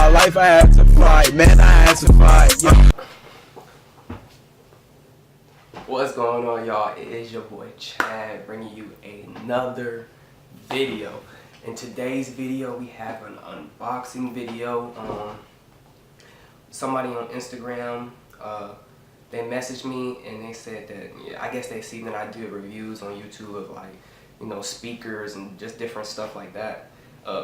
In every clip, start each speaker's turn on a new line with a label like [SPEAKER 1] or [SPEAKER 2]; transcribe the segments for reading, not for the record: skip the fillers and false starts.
[SPEAKER 1] my life I had to fight, man, I had to fight. Yeah.
[SPEAKER 2] What's going on, y'all? It is your boy Chad bringing you another video. In today's video we have an unboxing video. Somebody on Instagram, they messaged me and they said that, yeah, I guess they seen that I do reviews on YouTube of, like, you know, speakers and just different stuff like that,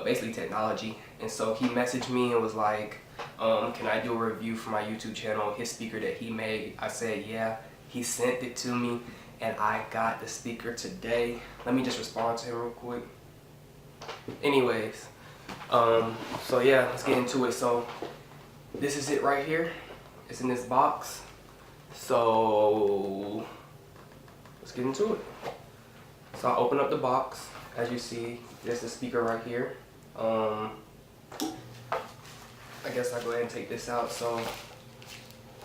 [SPEAKER 2] basically technology. And so he messaged me and was like, can I do a review for my YouTube channel, his speaker that he made? I said yeah. He sent it to me and I got the speaker today. Let me just respond to him real quick. Anyways, so yeah, let's get into it. So this is it right here. It's in this box. So let's get into it. So I open up the box. As you see, there's the speaker right here. I guess I'll go ahead and take this out. So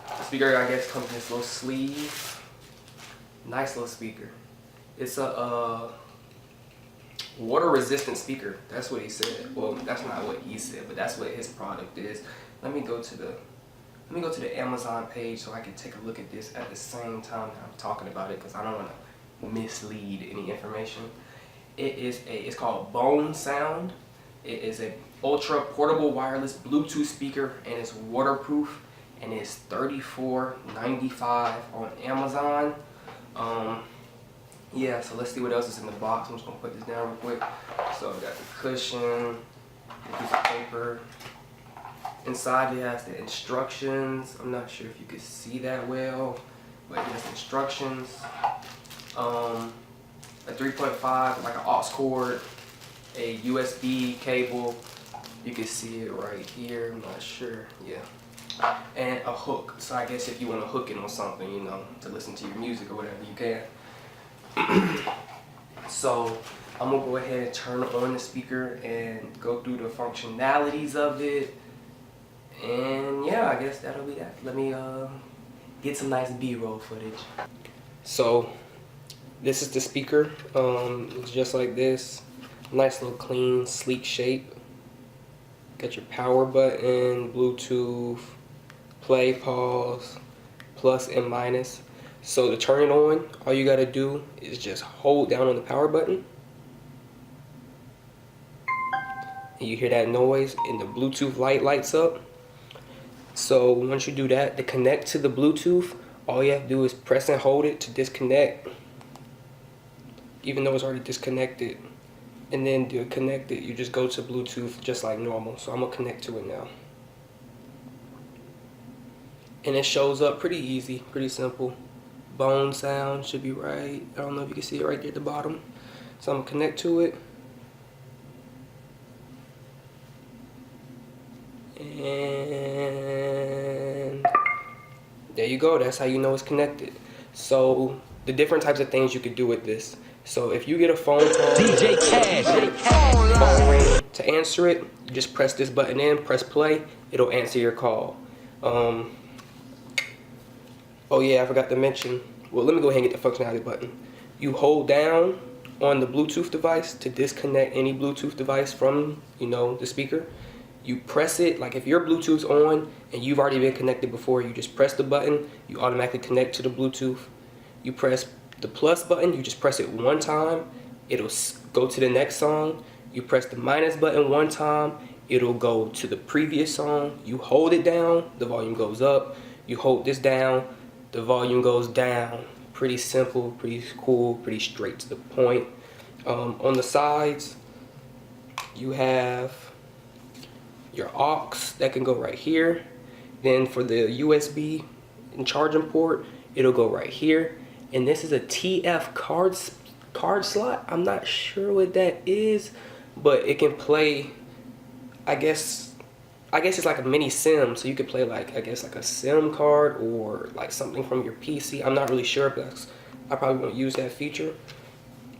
[SPEAKER 2] the speaker, I guess, comes in this little sleeve. Nice little speaker. It's a water resistant speaker. That's what he said. Well, that's not what he said, but that's what his product is. Let me go to the Amazon page so I can take a look at this at the same time that I'm talking about it, because I don't want to mislead any information. It's called BoneSound. It is a ultra portable wireless Bluetooth speaker, and it's waterproof, and it's $34.95 on Amazon. Yeah, so let's see what else is in the box. I'm just gonna put this down real quick. So I got the cushion, a piece of paper. Inside it has the instructions. I'm not sure if you can see that well, but it has instructions. A 3.5, like an aux cord, a USB cable. You can see it right here. I'm not sure. Yeah. And a hook. So I guess if you want to hook it on something, you know, to listen to your music or whatever, you can. So I'm gonna go ahead and turn on the speaker and go through the functionalities of it. And yeah, I guess that'll be that. Let me get some nice B-roll footage. So this is the speaker. Looks just like this. Nice little clean, sleek shape. Got your power button, Bluetooth, play, pause, plus and minus. So to turn it on, all you gotta do is just hold down on the power button. And you hear that noise and the Bluetooth light lights up. So once you do that, to connect to the Bluetooth, all you have to do is press and hold it to disconnect, even though it's already disconnected. And then to connect it, you just go to Bluetooth just like normal. So I'm gonna connect to it now. And it shows up pretty easy, pretty simple. BoneSound should be right. I don't know if you can see it right there at the bottom. So I'm gonna connect to it. And there you go. That's how you know it's connected. So the different types of things you could do with this. So if you get a phone call, DJ Cash, phone ring, to answer it, you just press this button in, press play, it'll answer your call. Oh yeah, I forgot to mention. Well, let me go ahead and get the functionality button. You hold down on the Bluetooth device to disconnect any Bluetooth device from, you know, the speaker. You press it, like if your Bluetooth's on and you've already been connected before, you just press the button, you automatically connect to the Bluetooth. You press the plus button, you just press it one time, it'll go to the next song. You press the minus button one time, it'll go to the previous song. You hold it down, the volume goes up. You hold this down, the volume goes down. Pretty simple, pretty cool, pretty straight to the point. On the sides, you have your aux that can go right here. Then for the USB and charging port, it'll go right here. And this is a TF card slot. I'm not sure what that is, but it can play, I guess it's like a mini SIM, so you could play, like, I guess like a SIM card or like something from your PC. I'm not really sure, but I probably won't use that feature.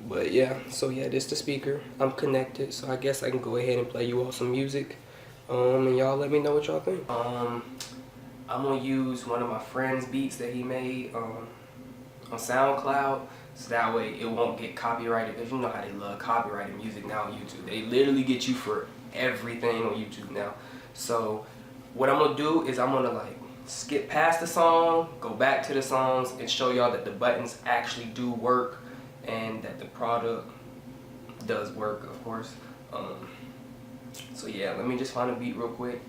[SPEAKER 2] But yeah, so yeah, this is the speaker. I'm connected, so I guess I can go ahead and play you all some music. And y'all let me know what y'all think. I'm gonna use one of my friend's beats that he made on SoundCloud, so that way it won't get copyrighted, because you know how they love copyrighted music now on YouTube. They literally get you for everything on YouTube now. So what I'm gonna do is I'm gonna like skip past the song, go back to the songs, and show y'all that the buttons actually do work and that the product does work, of course. So yeah, let me just find a beat real quick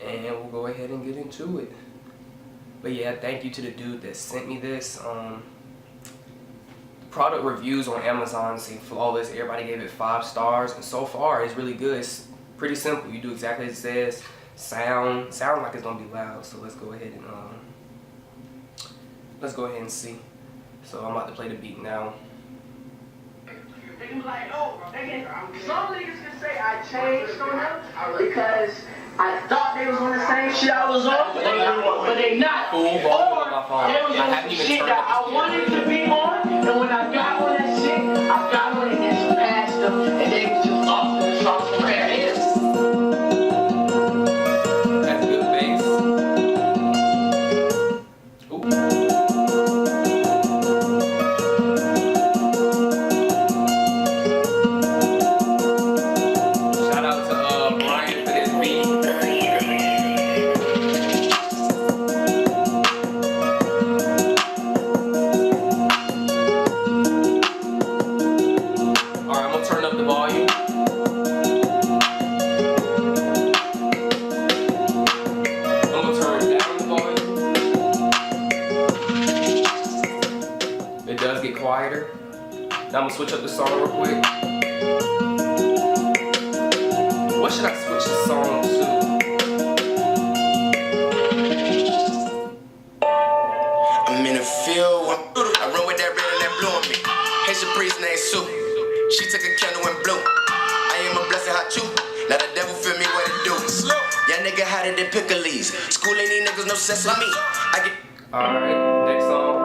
[SPEAKER 2] and we'll go ahead and get into it. But yeah, thank you to the dude that sent me this. Product reviews on Amazon seem flawless. Everybody gave it 5 stars, and so far it's really good. It's pretty simple. You do exactly as it says. Sounds like it's gonna be loud. So let's go ahead and see. So I'm about to play the beat now.
[SPEAKER 3] They be like, oh, some niggas can say I changed on them because I thought they was on the same shit I was on, but they not. Or they was on some shit that I wanted to be on, and when I got on that shit, I got on it and smashed them, and they was just off to the sauce from their heads.
[SPEAKER 2] That's good bass. Ooh. Quieter. Now I'm gonna switch up the song real quick. What should I switch the song to?
[SPEAKER 4] I'm in a field. I run with that red and that blue on me. Haitian priest named Sue. She took a candle and blew. I am a blessed hot too. Now the devil feel me what it do. Y'all nigga hotter than pickles. School ain't these niggas no sense of me.
[SPEAKER 2] Alright, next song.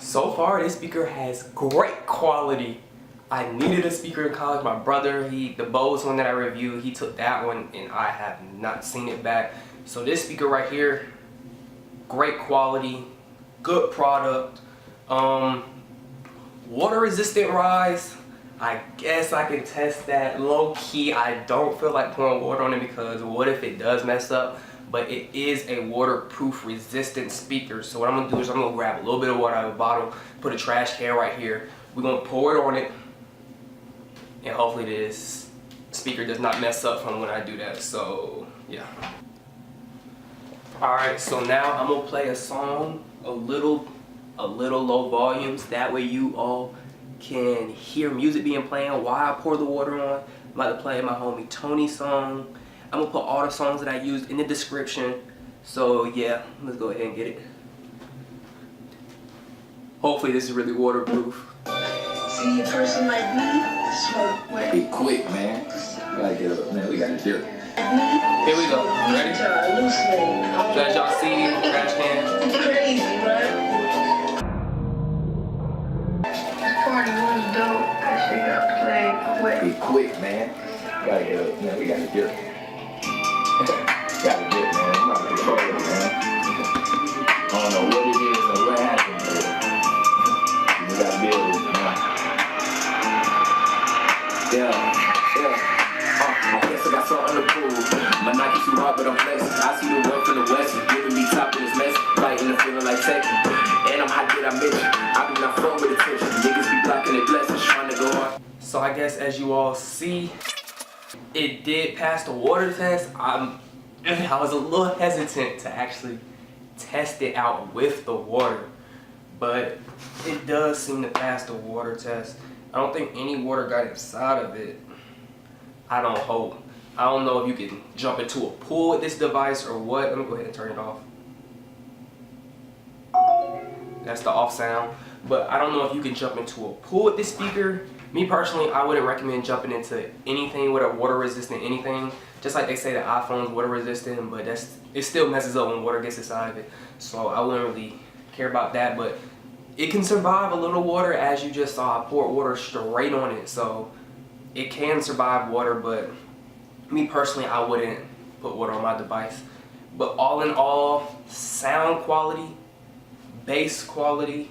[SPEAKER 2] So far, this speaker has great quality. I needed a speaker in college. My brother, the Bose one that I reviewed, he took that one and I have not seen it back. So this speaker right here, great quality, good product. Water resistant rise, I guess I can test that. Low key, I don't feel like pouring water on it because what if it does mess up? But it is a waterproof resistant speaker. So what I'm gonna do is I'm gonna grab a little bit of water out of a bottle, put a trash can right here. We're gonna pour it on it, and hopefully this speaker does not mess up from when I do that. So yeah. Alright, so now I'm gonna play a song a little low volumes. That way you all can hear music being played while I pour the water on. I'm about to play my homie Tony's song. I'm gonna put all the songs that I used in the description. So yeah, let's go ahead and get it. Hopefully this is really waterproof.
[SPEAKER 3] See a person like me, smoke wet.
[SPEAKER 1] Be quick, man. We gotta get up, man. We gotta do it.
[SPEAKER 2] Here we go. Ready? So as y'all see, trash can.
[SPEAKER 3] Crazy, right? This party was dope. That shit got played quick.
[SPEAKER 1] Be quick, man. We gotta get up, man. We gotta do it. Gotta do it, man. I'm not gonna go, man. I don't know what it is or what happened, but we gotta build it, man. Yeah. I guess I got something to prove. My Nike too hard, but I'm flexing. I see the world from the west, giving me top in this mess, fighting and feeling like Tekken. And I'm hot, did I mention? I do not fuck with attention. Niggas be blocking their blessings, trying to go on.
[SPEAKER 2] So I guess as you all see, it did pass the water test. I was a little hesitant to actually test it out with the water, but it does seem to pass the water test. I don't think any water got inside of it. I don't hope. I don't know if you can jump into a pool with this device or what. Let me go ahead and turn it off. That's the off sound. But I don't know if you can jump into a pool with this speaker Me personally, I wouldn't recommend jumping into anything with a water resistant anything. Just like they say the iPhone's water resistant, but it still messes up when water gets inside of it. So I wouldn't really care about that, but it can survive a little water. As you just saw, I poured water straight on it, so it can survive water, but me personally, I wouldn't put water on my device. But all in all, sound quality, bass quality,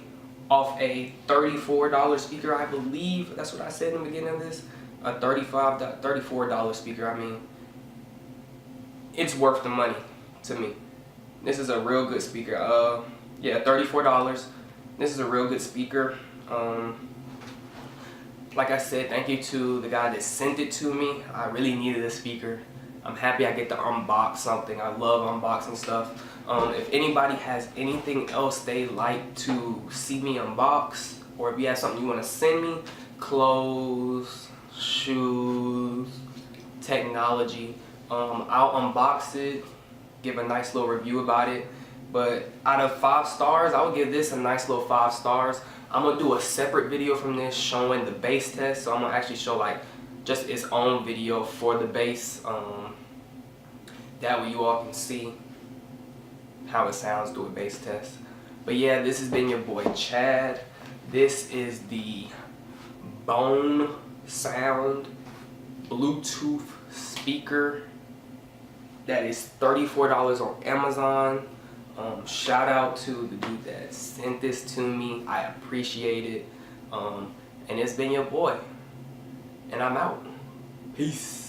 [SPEAKER 2] off a $34 speaker, I believe that's what I said in the beginning of this, a $34 speaker. I mean, it's worth the money to me. This is a real good speaker. Yeah, $34. This is a real good speaker. Like I said, thank you to the guy that sent it to me. I really needed a speaker. I'm happy I get to unbox something. I love unboxing stuff. If anybody has anything else they like to see me unbox, or if you have something you want to send me, clothes, shoes, technology, I'll unbox it, give a nice little review about it. But out of 5 stars, I would give this a nice little 5 stars. I'm gonna do a separate video from this showing the bass test. So I'm gonna actually show like just its own video for the bass. That way you all can see how it sounds through a bass test. But yeah, this has been your boy Chad. This is the BoneSound Bluetooth speaker that is $34 on Amazon. Shout out to the dude that sent this to me. I appreciate it. And it's been your boy. And I'm out. Peace.